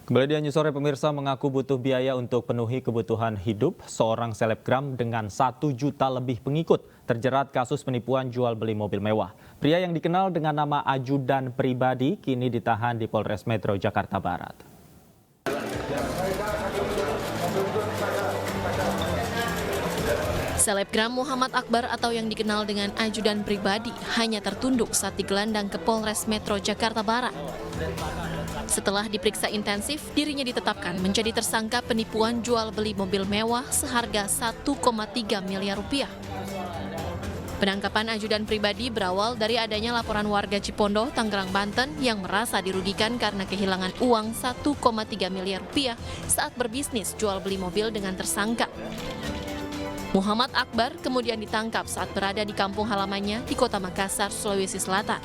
Kembali di Anju Sore, pemirsa mengaku butuh biaya untuk penuhi kebutuhan hidup. Seorang selebgram dengan 1 juta lebih pengikut terjerat kasus penipuan jual beli mobil mewah. Pria yang dikenal dengan nama ajudan pribadi kini ditahan di Polres Metro Jakarta Barat. Selebgram Muhammad Akbar atau yang dikenal dengan ajudan pribadi hanya tertunduk saat digelandang ke Polres Metro Jakarta Barat. Setelah diperiksa intensif, dirinya ditetapkan menjadi tersangka penipuan jual beli mobil mewah seharga 1,3 miliar rupiah. Penangkapan ajudan pribadi berawal dari adanya laporan warga Cipondoh, Tangerang, Banten yang merasa dirugikan karena kehilangan uang 1,3 miliar rupiah saat berbisnis jual beli mobil dengan tersangka. Muhammad Akbar kemudian ditangkap saat berada di kampung halamannya di Kota Makassar, Sulawesi Selatan.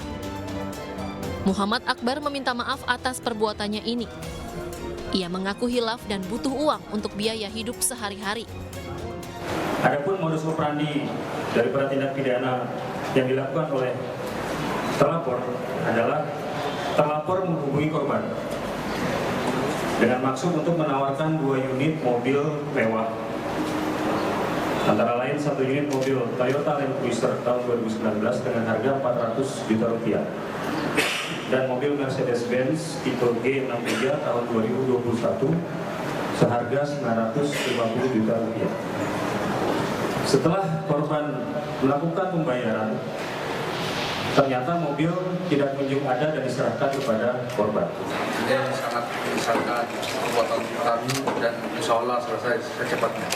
Muhammad Akbar meminta maaf atas perbuatannya ini. Ia mengaku hilaf dan butuh uang untuk biaya hidup sehari-hari. Adapun modus operandi daripada tindak pidana yang dilakukan oleh terlapor adalah terlapor menghubungi korban dengan maksud untuk menawarkan 2 unit mobil mewah. Antara lain 1 unit mobil Toyota Land Cruiser tahun 2019 dengan harga 400 juta rupiah dan mobil Mercedes-Benz tipe G63 tahun 2021 seharga 950 juta rupiah. Setelah korban melakukan pembayaran, ternyata mobil tidak kunjung ada dan diserahkan kepada korban. Ini sangat disangka perbuatan kami dan insya Allah selesai secepatnya.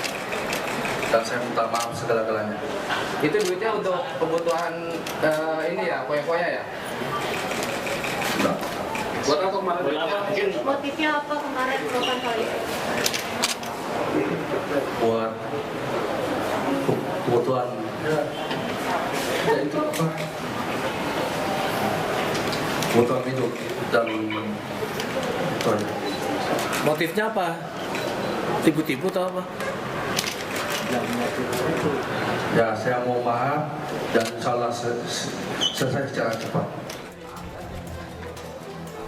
Dan saya minta maaf segala-galanya. Itu duitnya untuk kebutuhan ini ya, koya-koya ya? Enggak. Buat apa kemarin? Mungkin Motifnya apa kemarin melakukan hal itu? Buat kebutuhan. Ya itu apa? Kebutuhan hidup dan itu aja. Motifnya apa? Tipu-tipu atau apa? Ya saya mau maaf dan insya Allah selesai secara cepat.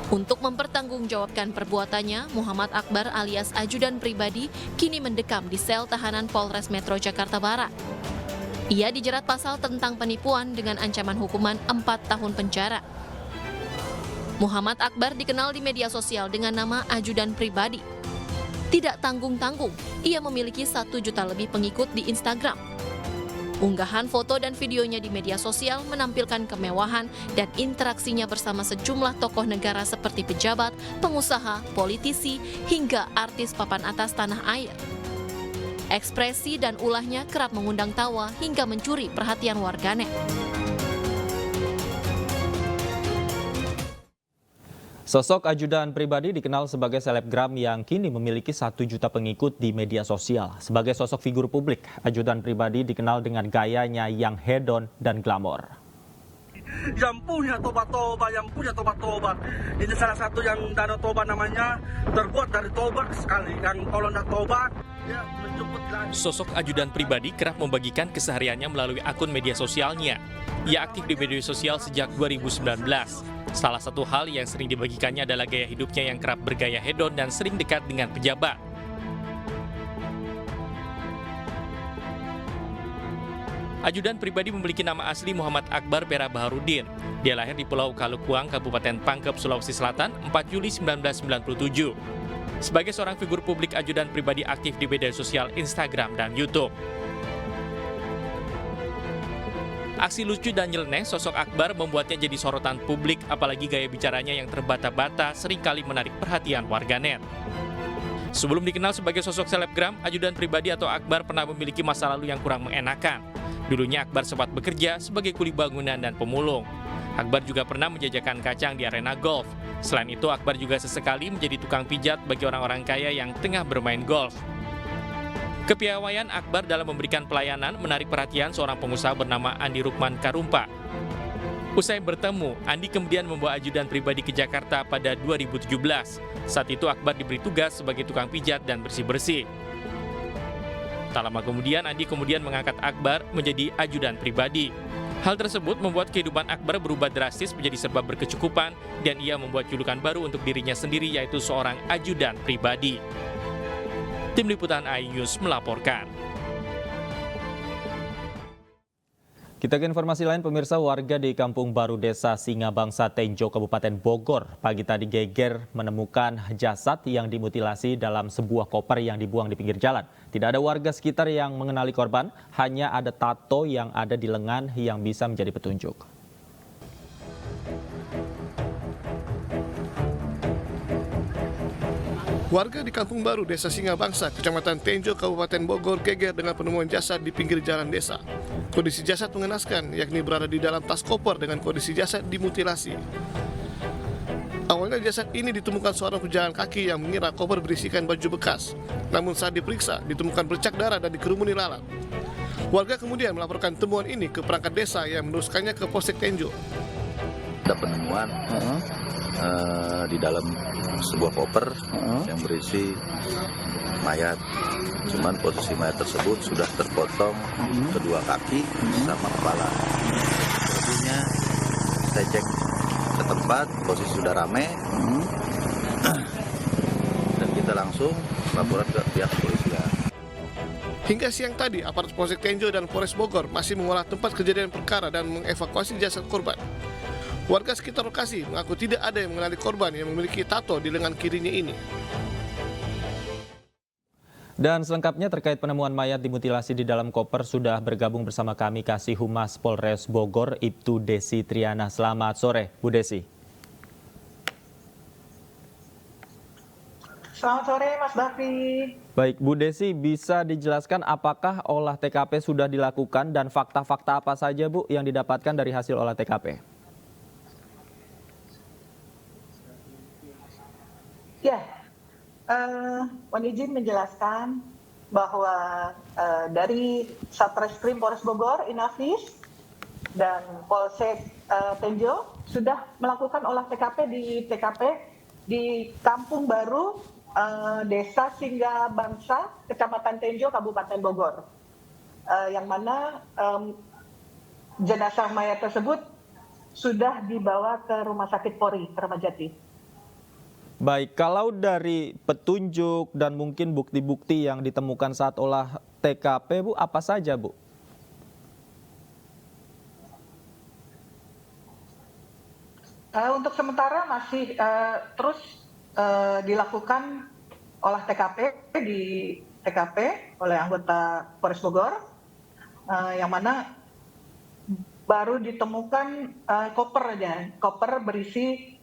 Untuk mempertanggungjawabkan perbuatannya, Muhammad Akbar alias ajudan pribadi kini mendekam di sel tahanan Polres Metro Jakarta Barat. Ia dijerat pasal tentang penipuan dengan ancaman hukuman 4 tahun penjara. Muhammad Akbar dikenal di media sosial dengan nama ajudan pribadi. Tidak tanggung-tanggung, ia memiliki 1 juta lebih pengikut di Instagram. Unggahan foto dan videonya di media sosial menampilkan kemewahan dan interaksinya bersama sejumlah tokoh negara seperti pejabat, pengusaha, politisi, hingga artis papan atas tanah air. Ekspresi dan ulahnya kerap mengundang tawa hingga mencuri perhatian warganet. Sosok ajudan pribadi dikenal sebagai selebgram yang kini memiliki 1 juta pengikut di media sosial. Sebagai sosok figur publik, ajudan pribadi dikenal dengan gayanya yang hedon dan glamor. Yang punya tobat. Ini salah satu yang danau tobat namanya, terbuat dari tobat sekali. Yang kalau tidak tobat, dia menjemput lagi. Sosok ajudan pribadi kerap membagikan kesehariannya melalui akun media sosialnya. Ia aktif di media sosial sejak 2019. Salah satu hal yang sering dibagikannya adalah gaya hidupnya yang kerap bergaya hedon dan sering dekat dengan pejabat. Ajudan pribadi memiliki nama asli Muhammad Akbar Pera Baharudin. Dia lahir di Pulau Kalukuang, Kabupaten Pangkep, Sulawesi Selatan, 4 Juli 1997. Sebagai seorang figur publik, ajudan pribadi aktif di media sosial Instagram dan YouTube. Aksi lucu dan nyeleneh sosok Akbar membuatnya jadi sorotan publik, apalagi gaya bicaranya yang terbata-bata seringkali menarik perhatian warganet. Sebelum dikenal sebagai sosok selebgram, ajudan pribadi atau Akbar pernah memiliki masa lalu yang kurang mengenakan. Dulunya Akbar sempat bekerja sebagai kuli bangunan dan pemulung. Akbar juga pernah menjajakan kacang di arena golf. Selain itu, Akbar juga sesekali menjadi tukang pijat bagi orang-orang kaya yang tengah bermain golf. Kepiawaian Akbar dalam memberikan pelayanan menarik perhatian seorang pengusaha bernama Andi Rukman Karumpa. Usai bertemu, Andi kemudian membawa ajudan pribadi ke Jakarta pada 2017. Saat itu Akbar diberi tugas sebagai tukang pijat dan bersih-bersih. Tak lama kemudian, Andi kemudian mengangkat Akbar menjadi ajudan pribadi. Hal tersebut membuat kehidupan Akbar berubah drastis menjadi serba berkecukupan dan ia membuat julukan baru untuk dirinya sendiri yaitu seorang ajudan pribadi. Tim Liputan iNews melaporkan. Kita ke informasi lain, pemirsa. Warga di Kampung Baru Desa Singabangsa Tenjo, Kabupaten Bogor, pagi tadi geger menemukan jasad yang dimutilasi dalam sebuah koper yang dibuang di pinggir jalan. Tidak ada warga sekitar yang mengenali korban, hanya ada tato yang ada di lengan yang bisa menjadi petunjuk. Warga di Kampung Baru Desa Singabangsa, Kecamatan Tenjo, Kabupaten Bogor geger dengan penemuan jasad di pinggir jalan desa. Kondisi jasad mengenaskan, yakni berada di dalam tas koper dengan kondisi jasad dimutilasi. Awalnya jasad ini ditemukan seorang pejalan kaki yang mengira koper berisikan baju bekas. Namun saat diperiksa, ditemukan bercak darah dan dikerumuni lalat. Warga kemudian melaporkan temuan ini ke perangkat desa yang meneruskannya ke Polsek Tenjo. Ada penemuan di dalam sebuah koper yang berisi mayat. Cuman posisi mayat tersebut sudah terpotong kedua kaki sama kepala. Selebihnya kita cek ke tempat, posisi sudah ramai dan kita langsung laporan ke pihak kepolisian. Hingga siang tadi, aparat Polsek Tenjo dan Polres Bogor masih mengolah tempat kejadian perkara dan mengevakuasi jasad korban. Warga sekitar lokasi mengaku tidak ada yang mengenali korban yang memiliki tato di lengan kirinya ini. Dan selengkapnya terkait penemuan mayat dimutilasi di dalam koper sudah bergabung bersama kami Kasih Humas Polres Bogor, Ibtu Desi Triana. Selamat sore, Bu Desi. Selamat sore, Mas Bakri. Baik, Bu Desi, bisa dijelaskan apakah olah TKP sudah dilakukan dan fakta-fakta apa saja, Bu, yang didapatkan dari hasil olah TKP? Ya, mohon izin menjelaskan bahwa dari Satreskrim Polres Bogor, Inafis, dan Polsek Tenjo sudah melakukan olah TKP di Kampung Baru Desa Singabangsa, Kecamatan Tenjo, Kabupaten Bogor, yang mana jenazah mayat tersebut sudah dibawa ke Rumah Sakit Polri Kramat Jati. Baik, kalau dari petunjuk dan mungkin bukti-bukti yang ditemukan saat olah TKP, Bu, apa saja, Bu? Untuk sementara masih terus dilakukan olah TKP di TKP oleh anggota Polres Bogor, yang mana baru ditemukan koper berisi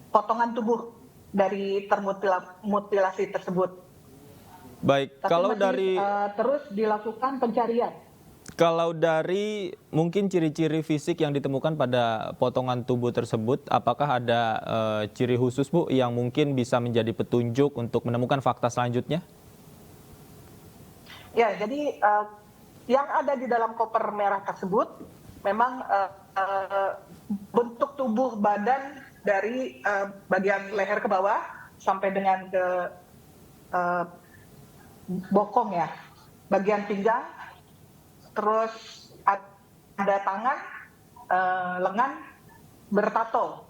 potongan tubuh dari termutilasi tersebut. Baik, tapi kalau masih, dari terus dilakukan pencarian. Kalau dari mungkin ciri-ciri fisik yang ditemukan pada potongan tubuh tersebut, apakah ada ciri khusus, Bu, yang mungkin bisa menjadi petunjuk untuk menemukan fakta selanjutnya? Ya, jadi yang ada di dalam koper merah tersebut memang bentuk tubuh badan dari bagian leher ke bawah sampai dengan ke bokong ya, bagian pinggang, terus ada tangan, lengan bertato.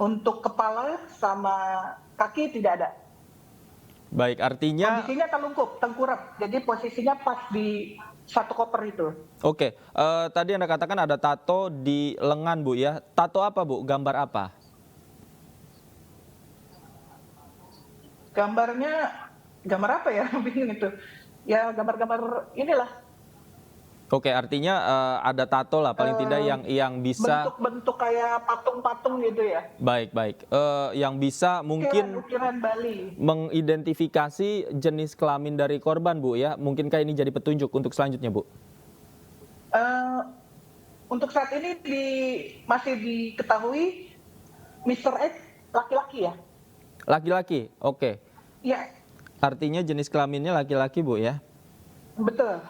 Untuk kepala sama kaki tidak ada. Baik, artinya kondisinya telungkup, tengkurap. Jadi posisinya pas di satu koper itu. Oke, tadi Anda katakan ada tato di lengan, Bu, ya. Tato apa, Bu? Gambar apa? Gambar apa ya? Bingung itu. Ya gambar-gambar inilah. Oke, artinya ada tato lah paling tidak yang bisa bentuk kayak patung-patung gitu ya. Baik. Yang bisa mungkin ukiran Bali. Mengidentifikasi jenis kelamin dari korban, Bu, ya. Mungkinkah ini jadi petunjuk untuk selanjutnya, Bu? Untuk saat ini masih diketahui Mr. X laki-laki ya. Laki-laki, oke. Ya. Artinya jenis kelaminnya laki-laki, Bu, ya? Betul.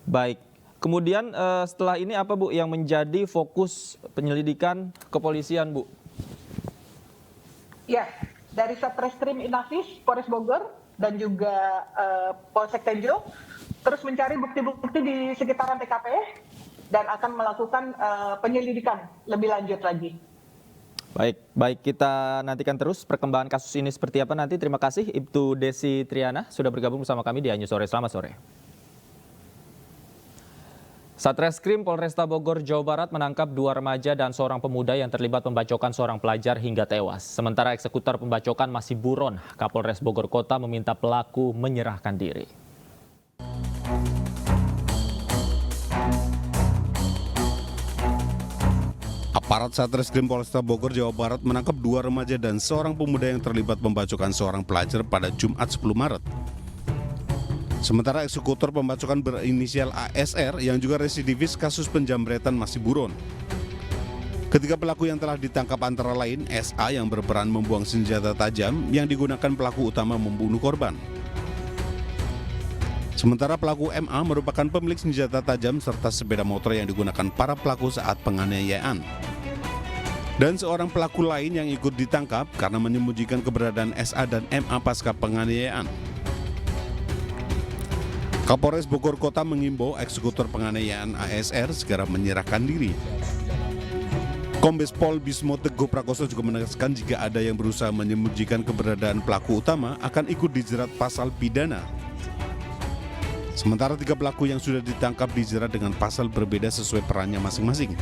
Baik. Kemudian setelah ini apa, Bu, yang menjadi fokus penyelidikan kepolisian, Bu? Ya, dari Satreskrim Inafis Polres Bogor dan juga Polsek Tenjo, terus mencari bukti-bukti di sekitaran TKP dan akan melakukan penyelidikan lebih lanjut lagi. Baik, kita nantikan terus perkembangan kasus ini seperti apa nanti. Terima kasih Ibtu Desi Triana sudah bergabung bersama kami di Anju Sore. Selamat sore. Satreskrim Polresta Bogor, Jawa Barat menangkap 2 remaja dan seorang pemuda yang terlibat pembacokan seorang pelajar hingga tewas. Sementara eksekutor pembacokan masih buron, Kapolres Bogor Kota meminta pelaku menyerahkan diri. Aparat Satreskrim Polresta Bogor, Jawa Barat menangkap 2 remaja dan seorang pemuda yang terlibat pembacokan seorang pelajar pada Jumat 10 Maret. Sementara eksekutor pembacokan berinisial ASR yang juga residivis kasus penjamretan masih buron. Ketiga pelaku yang telah ditangkap antara lain SA yang berperan membuang senjata tajam yang digunakan pelaku utama membunuh korban. Sementara pelaku MA merupakan pemilik senjata tajam serta sepeda motor yang digunakan para pelaku saat penganiayaan. Dan seorang pelaku lain yang ikut ditangkap karena menyembunyikan keberadaan SA dan MA pasca penganiayaan. Kapolres Bogor Kota mengimbau eksekutor penganiayaan ASR segera menyerahkan diri. Kombes Pol Bismo Teguh Prakoso juga menegaskan jika ada yang berusaha menyembunyikan keberadaan pelaku utama akan ikut dijerat pasal pidana. Sementara 3 pelaku yang sudah ditangkap dijerat dengan pasal berbeda sesuai perannya masing-masing.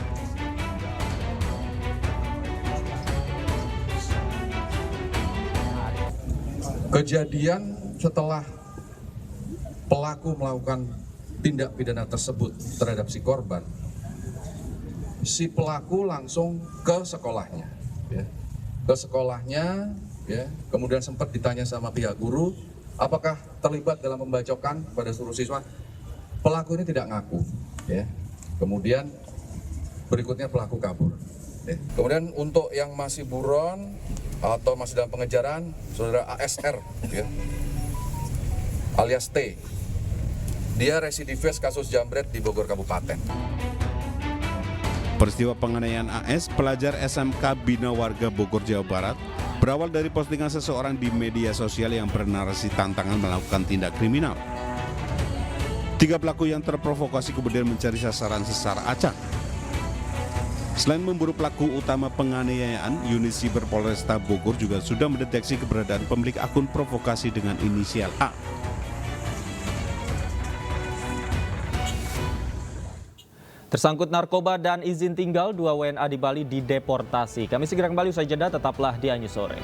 Kejadian setelah pelaku melakukan tindak pidana tersebut terhadap si korban, si pelaku langsung ke sekolahnya, kemudian sempat ditanya sama pihak guru, apakah terlibat dalam pembacokan pada seluruh siswa. Pelaku ini tidak ngaku, kemudian berikutnya pelaku kabur. Kemudian untuk yang masih buron atau masih dalam pengejaran, saudara ASR, alias T. Dia residivis kasus jambret di Bogor Kabupaten. Peristiwa penganiayaan AS, pelajar SMK Bina Warga Bogor, Jawa Barat, berawal dari postingan seseorang di media sosial yang bernarasi tantangan melakukan tindak kriminal. 3 pelaku yang terprovokasi kemudian mencari sasaran secara acak. Selain memburu pelaku utama penganiayaan, unit Siber Polresta Bogor juga sudah mendeteksi keberadaan pemilik akun provokasi dengan inisial A. Tersangkut narkoba dan izin tinggal, 2 WNA di Bali dideportasi. Kami segera kembali usai jeda, tetaplah di Anju Sore.